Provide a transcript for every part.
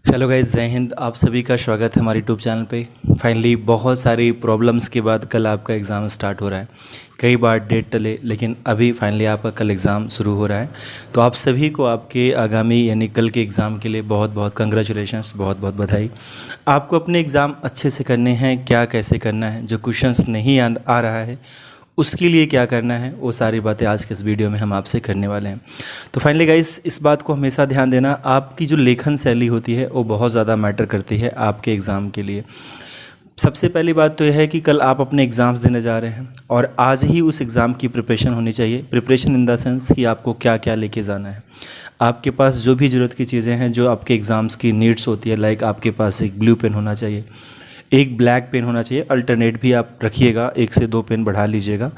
Hello guys, जय हिंद। आप सभी का स्वागत है हमारे यूट्यूब चैनल पे। फाइनली बहुत सारी प्रॉब्लम्स के बाद कल आपका एग्ज़ाम स्टार्ट हो रहा है। कई बार डेट टले, लेकिन अभी फाइनली आपका कल एग्ज़ाम शुरू हो रहा है। तो आप सभी को आपके आगामी यानी कल के एग्ज़ाम के लिए बहुत बहुत कंग्रेचुलेशंस, बहुत बहुत बधाई। आपको अपने एग्ज़ाम अच्छे से करने हैं। क्या कैसे करना है, जो क्वेश्चंस नहीं आ रहा है उसके लिए क्या करना है, वो सारी बातें आज के इस वीडियो में हम आपसे करने वाले हैं। तो फाइनली गाइस, इस बात को हमेशा ध्यान देना, आपकी जो लेखन शैली होती है वो बहुत ज़्यादा मैटर करती है आपके एग्ज़ाम के लिए। सबसे पहली बात तो यह है कि कल आप अपने एग्ज़ाम्स देने जा रहे हैं और आज ही उस एग्ज़ाम की प्रिपरेशन होनी चाहिए। प्रिपरेशन इन द सेंस कि आपको क्या क्या लेके जाना है। आपके पास जो भी ज़रूरत की चीज़ें हैं, जो आपके एग्ज़ाम्स की नीड्स होती है, लाइक आपके पास एक ब्लू पेन होना चाहिए, एक ब्लैक पेन होना चाहिए। अल्टरनेट भी आप रखिएगा, 1 से 2 पेन बढ़ा लीजिएगा,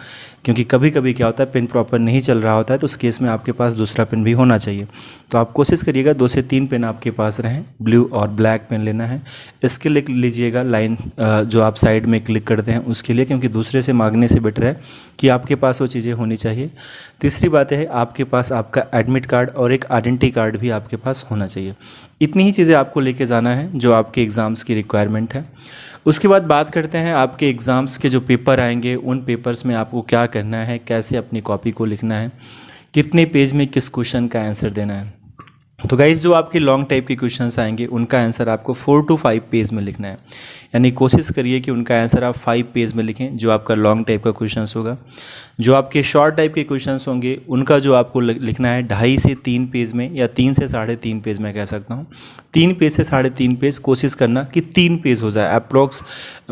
क्योंकि कभी कभी क्या होता है पेन प्रॉपर नहीं चल रहा होता है, तो उस केस में आपके पास दूसरा पेन भी होना चाहिए। तो आप कोशिश करिएगा 2 से 3 पेन आपके पास रहें। ब्लू और ब्लैक पेन लेना है। इसके लिख लीजिएगा लाइन जो आप साइड में क्लिक करते हैं उसके लिए, क्योंकि दूसरे से मांगने से बेटर है कि आपके पास वो चीज़ें होनी चाहिए। तीसरी बात है, आपके पास आपका एडमिट कार्ड और एक आइडेंटिटी कार्ड भी आपके पास होना चाहिए। इतनी ही चीज़ें आपको लेके जाना है जो आपके एग्ज़ाम्स की रिक्वायरमेंट है। उसके बाद बात करते हैं आपके एग्ज़ाम्स के जो पेपर आएंगे, उन पेपर्स में आपको क्या करना है, कैसे अपनी कॉपी को लिखना है, कितने पेज में किस क्वेश्चन का आंसर देना है। तो गाइज़, जो आपके लॉन्ग टाइप के क्वेश्चंस आएंगे उनका आंसर आपको 4 to 5 पेज में लिखना है। यानी कोशिश करिए कि उनका आंसर आप 5 पेज में लिखें, जो आपका लॉन्ग टाइप का क्वेश्चंस होगा। जो आपके शॉर्ट टाइप के क्वेश्चंस होंगे उनका जो आपको लिखना है 2.5 से 3 पेज में, या 3 से 3.5 पेज में कह सकता हूँ। 3 पेज से 3.5 पेज कोशिश करना कि 3 पेज हो जाए अप्रोक्स,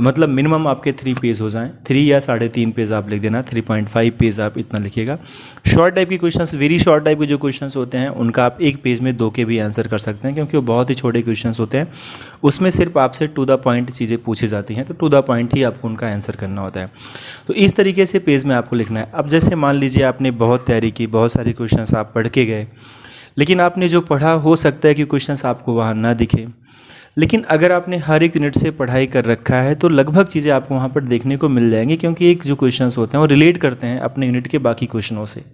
मतलब मिनिमम आपके 3 पेज हो जाएँ। 3 या 3.5 पेज आप लिख देना, 3.5 पेज आप इतना लिखिएगा। शॉर्ट टाइप के क्वेश्चंस, वेरी शॉर्ट टाइप के जो क्वेश्चंस होते हैं उनका आप 1 पेज में 2 के भी आंसर कर सकते हैं, क्योंकि वो बहुत ही छोटे क्वेश्चंस होते हैं। उसमें सिर्फ आपसे टू द पॉइंट चीज़ें पूछी जाती हैं, तो टू द पॉइंट ही आपको उनका आंसर करना होता है। तो इस तरीके से पेज में आपको लिखना है। अब जैसे मान लीजिए आपने बहुत तैयारी की, बहुत सारे क्वेश्चंस आप पढ़ के गए, लेकिन आपने जो पढ़ा हो सकता है कि क्वेश्चंस आपको वहाँ ना दिखे, लेकिन अगर आपने हर एक यूनिट से पढ़ाई कर रखा है तो लगभग चीज़ें आपको वहाँ पर देखने को मिल जाएंगी, क्योंकि एक जो क्वेश्चंस होते हैं वो रिलेट करते हैं अपने यूनिट के बाकी क्वेश्चनों से।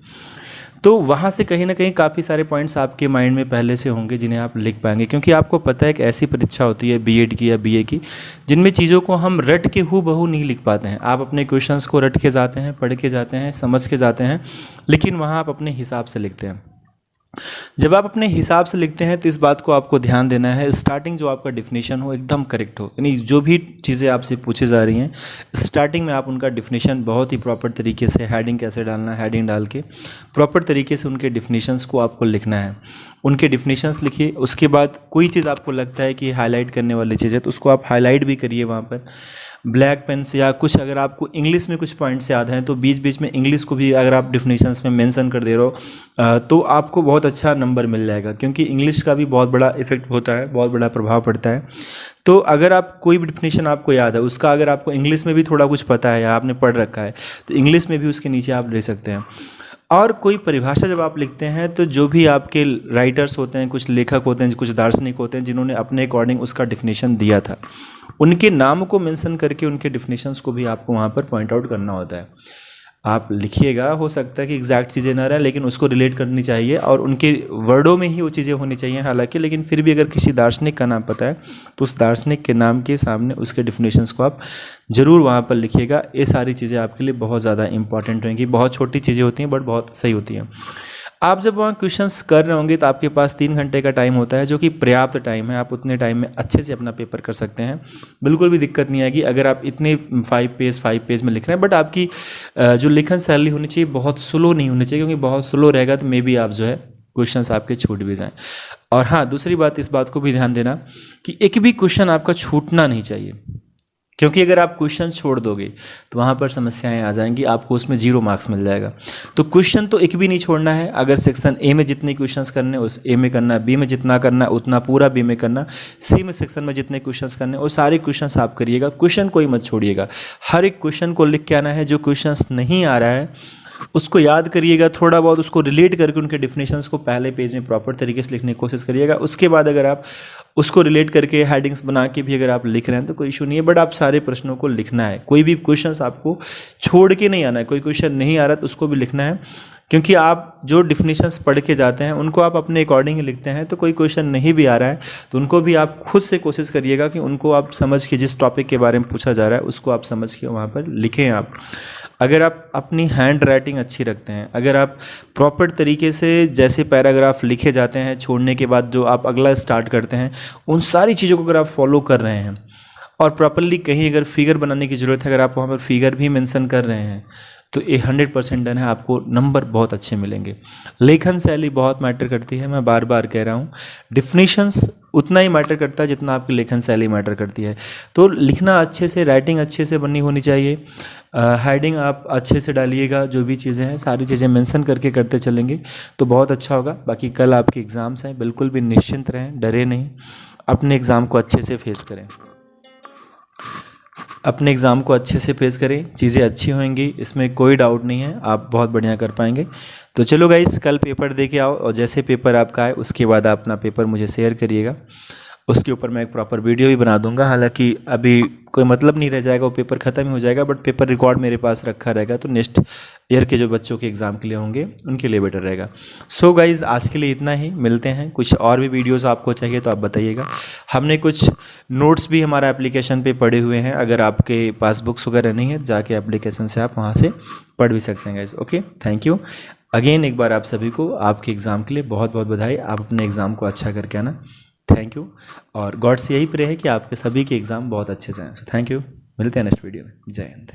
तो वहाँ से कहीं ना कहीं काफ़ी सारे पॉइंट्स आपके माइंड में पहले से होंगे जिन्हें आप लिख पाएंगे, क्योंकि आपको पता है कि ऐसी परीक्षा होती है बीएड की या बीए की, जिनमें चीज़ों को हम रट के हूबहू नहीं लिख पाते हैं। आप अपने क्वेश्चंस को रट के जाते हैं, पढ़ के जाते हैं, समझ के जाते हैं, लेकिन वहाँ आप अपने हिसाब से लिखते हैं। जब आप अपने हिसाब से लिखते हैं तो इस बात को आपको ध्यान देना है, स्टार्टिंग जो आपका डिफिनेशन हो एकदम करेक्ट हो। यानी जो भी चीज़ें आपसे पूछी जा रही हैं स्टार्टिंग में आप उनका डिफिनेशन बहुत ही प्रॉपर तरीके से, हेडिंग कैसे डालना है, हेडिंग डाल के प्रॉपर तरीके से उनके डिफिनेशंस को आपको लिखना है। उनके डिफिनेशंस लिखिए। उसके बाद कोई चीज़ आपको लगता है कि हाईलाइट करने वाली चीज़ है तो उसको आप हाईलाइट भी करिए वहाँ पर ब्लैक पेन से, या कुछ अगर आपको इंग्लिश में कुछ पॉइंट्स याद हैं तो बीच बीच में इंग्लिश को भी अगर आप डिफिनेशंस में मेंशन कर दे रहे हो तो आपको बहुत अच्छा नंबर मिल जाएगा, क्योंकि इंग्लिश का भी बहुत बड़ा इफेक्ट होता है, बहुत बड़ा प्रभाव पड़ता है। तो अगर आप कोई भी डिफिनेशन आपको याद है उसका, अगर आपको इंग्लिश में भी थोड़ा कुछ पता है या आपने पढ़ रखा है तो इंग्लिश में भी उसके नीचे आप ले सकते हैं। और कोई परिभाषा जब आप लिखते हैं तो जो भी आपके राइटर्स होते हैं, कुछ लेखक होते हैं, कुछ दार्शनिक होते हैं जिन्होंने अपने अकॉर्डिंग उसका डिफिनेशन दिया था, उनके नाम को मेंशन करके उनके डिफिनेशंस को भी आपको वहाँ पर पॉइंट आउट करना होता है। आप लिखिएगा, हो सकता है कि एग्जैक्ट चीज़ें ना रहे, लेकिन उसको रिलेट करनी चाहिए और उनके वर्डों में ही वो चीज़ें होनी चाहिए हालांकि, लेकिन फिर भी अगर किसी दार्शनिक का नाम पता है तो उस दार्शनिक के नाम के सामने उसके डिफिनेशंस को आप ज़रूर वहाँ पर लिखिएगा। ये सारी चीज़ें आपके लिए बहुत ज़्यादा इंपॉर्टेंट रहेंगी। बहुत छोटी चीज़ें होती हैं बट बहुत सही होती हैं। आप जब वहाँ क्वेश्चंस कर रहे होंगे तो आपके पास 3 घंटे का टाइम होता है, जो कि पर्याप्त टाइम है। आप उतने टाइम में अच्छे से अपना पेपर कर सकते हैं, बिल्कुल भी दिक्कत नहीं आएगी अगर आप इतने 5 पेज में लिख रहे हैं। बट आपकी जो लिखन शैली होनी चाहिए बहुत स्लो नहीं होनी चाहिए, क्योंकि बहुत स्लो रहेगा तो मे बी आप जो है क्वेश्चंस आपके छूट भी जाएँ। और हाँ, दूसरी बात, इस बात को भी ध्यान देना कि एक भी क्वेश्चन आपका छूटना नहीं चाहिए, क्योंकि अगर आप क्वेश्चन छोड़ दोगे तो वहाँ पर समस्याएं आ जाएंगी, आपको उसमें 0 मार्क्स मिल जाएगा। तो क्वेश्चन तो एक भी नहीं छोड़ना है। अगर सेक्शन ए में जितने क्वेश्चंस करने उस ए में करना, बी में जितना करना उतना पूरा बी में करना, सी में सेक्शन में जितने क्वेश्चंस करने वो सारे क्वेश्चंस आप करिएगा। क्वेश्चन कोई मत छोड़िएगा, हर एक क्वेश्चन को लिख के आना है। जो क्वेश्चंस नहीं आ रहा है उसको याद करिएगा, थोड़ा बहुत उसको रिलेट करके उनके डिफिनेशंस को पहले पेज में प्रॉपर तरीके से लिखने की कोशिश करिएगा। उसके बाद अगर आप उसको रिलेट करके हेडिंग्स बना के भी अगर आप लिख रहे हैं तो कोई इशू नहीं है, बट आप सारे प्रश्नों को लिखना है। कोई भी क्वेश्चंस आपको छोड़ के नहीं आना है। कोई क्वेश्चन नहीं आ रहा तो उसको भी लिखना है, क्योंकि आप जो डिफिनीशंस पढ़ के जाते हैं उनको आप अपने अकॉर्डिंग ही लिखते हैं, तो कोई क्वेश्चन नहीं भी आ रहा है तो उनको भी आप खुद से कोशिश करिएगा कि उनको आप समझ के, जिस टॉपिक के बारे में पूछा जा रहा है उसको आप समझ के वहाँ पर लिखें आप। अगर आप अपनी हैंड राइटिंग अच्छी रखते हैं, अगर आप प्रॉपर तरीके से जैसे पैराग्राफ लिखे जाते हैं छोड़ने के बाद जो आप अगला स्टार्ट करते हैं, उन सारी चीज़ों को अगर आप फॉलो कर रहे हैं और प्रॉपरली कहीं अगर फिगर बनाने की ज़रूरत है, अगर आप वहाँ पर फिगर भी मेंशन कर रहे हैं तो ये 100% डन है, आपको नंबर बहुत अच्छे मिलेंगे। लेखन शैली बहुत मैटर करती है, मैं बार बार कह रहा हूँ। डिफिनीशंस उतना ही मैटर करता है जितना आपकी लेखन शैली मैटर करती है। तो लिखना अच्छे से, राइटिंग अच्छे से बननी होनी चाहिए। हेडिंग आप अच्छे से डालिएगा, जो भी चीज़ें हैं सारी चीज़ें मेंशन करके करते चलेंगे तो बहुत अच्छा होगा। बाकी कल आपके एग्ज़ाम्स हैं, बिल्कुल भी निश्चिंत रहें, डरे नहीं, अपने एग्ज़ाम को अच्छे से फेस करें, अपने एग्ज़ाम को अच्छे से फेस करें, चीज़ें अच्छी होंगी, इसमें कोई डाउट नहीं है, आप बहुत बढ़िया कर पाएंगे। तो चलो गाइस, कल पेपर दे के आओ और जैसे पेपर आपका आए उसके बाद आप अपना पेपर मुझे शेयर करिएगा, उसके ऊपर मैं एक प्रॉपर वीडियो भी बना दूंगा। हालांकि अभी कोई मतलब नहीं रह जाएगा, वो पेपर ख़त्म ही हो जाएगा, बट पेपर रिकॉर्ड मेरे पास रखा रहेगा तो नेक्स्ट ईयर के जो बच्चों के एग्ज़ाम के लिए होंगे उनके लिए बेटर रहेगा। सो गाइज़, आज के लिए इतना ही, मिलते हैं। कुछ और भी वीडियोस आपको चाहिए तो आप बताइएगा। हमने कुछ नोट्स भी हमारा एप्लीकेशन पे पड़े हुए हैं, अगर आपके पास बुक्स वगैरह नहीं है जाके एप्लीकेशन से आप वहाँ से पढ़ भी सकते हैं guys. Okay, thank you again. एक बार आप सभी को आपके एग्ज़ाम के लिए बहुत बहुत बधाई। आप अपने एग्ज़ाम को अच्छा करके आना। थैंक यू, और गॉड से यही प्रे है कि आपके सभी के एग्ज़ाम बहुत अच्छे से आए। सो थैंक यू, मिलते हैं नेक्स्ट वीडियो में। जय हिंद।